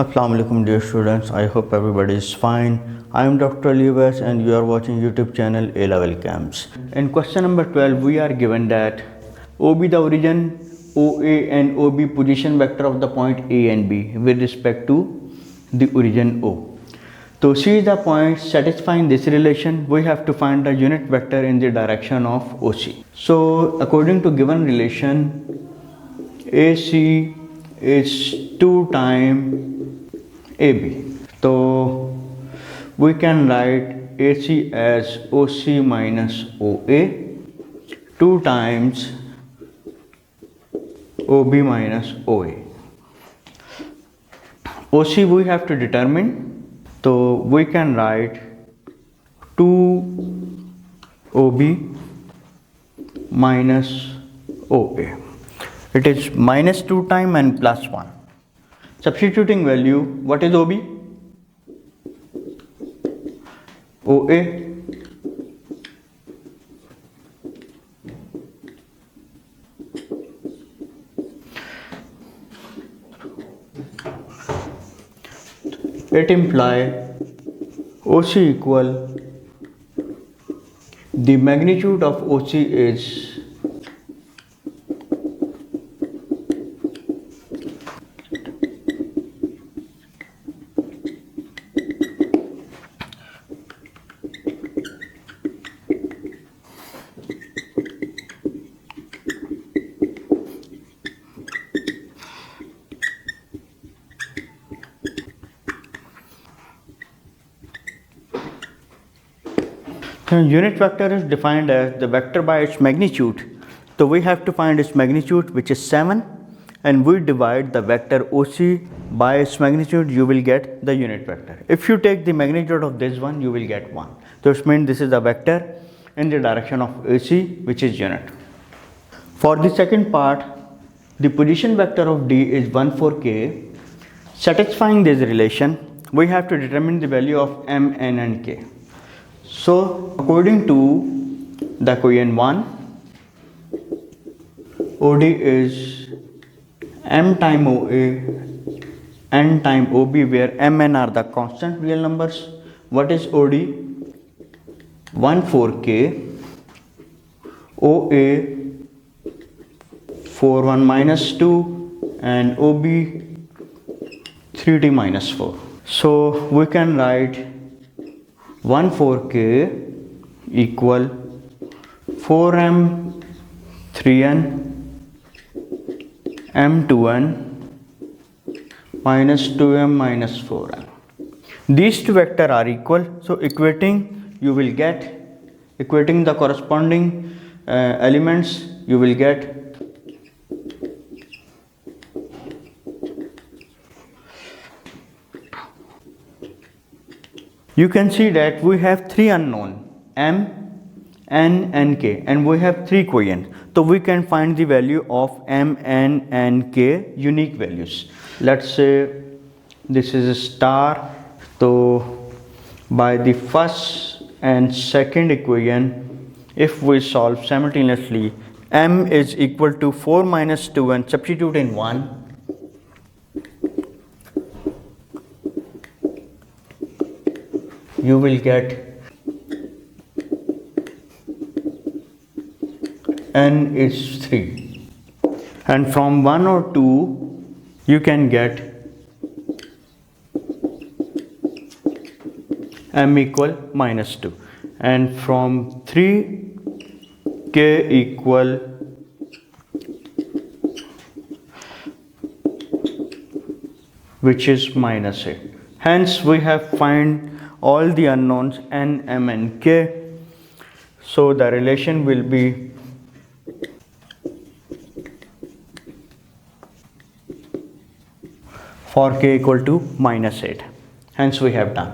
Assalamu alaikum dear students, I hope everybody is fine. I am Dr. Lewis and you are watching YouTube channel ALEVELCAMS. In question number 12 we are given that OB the origin, OA and OB position vector of the point A and B with respect to the origin O. To see the points satisfying this relation, we have to find the unit vector in the direction of OC. So according to given relation, AC is 2 times AB. So we can write AC as OC minus OA 2 times OB minus OA. OC we have to determine, so we can write 2 OB minus OA. It is minus 2 times and plus 1. Substituting value, what is OB? OA it implies OC equal, the magnitude of OC is unit vector is defined as the vector by its magnitude. So we have to find its magnitude, which is 7, and we divide the vector OC by its magnitude, you will get the unit vector. If you take the magnitude of this one, you will get 1. So it means this is a vector in the direction of AC, which is unit. For the second part, the position vector of D is 1, 4, K. Satisfying this relation, we have to determine the value of M, N and K. So according to the equation 1, OD is M time OA, N time OB, where M, N are the constant real numbers. What is OD? 1, 4, K, OA 4, 1 minus 2 and OB 3D minus 4. So we can write 1, 4K equal 4M 3N M 2N minus 2M minus 4N. These two vectors are equal, so equating the corresponding elements, you will get you can see that we have 3 unknown M, N and K, and we have 3 quotient. So we can find the value of M, N and K unique values. Let's say this is a star. So by the first and second equation, if we solve simultaneously, M is equal to 4 minus 2 and substitute in 1. You will get N is 3, and from 1 or 2 you can get M equal minus 2, and from 3 K equal which is minus 8. Hence we have find all the unknowns N, M and K. So the relation will be for K equal to minus 8. Hence we have done.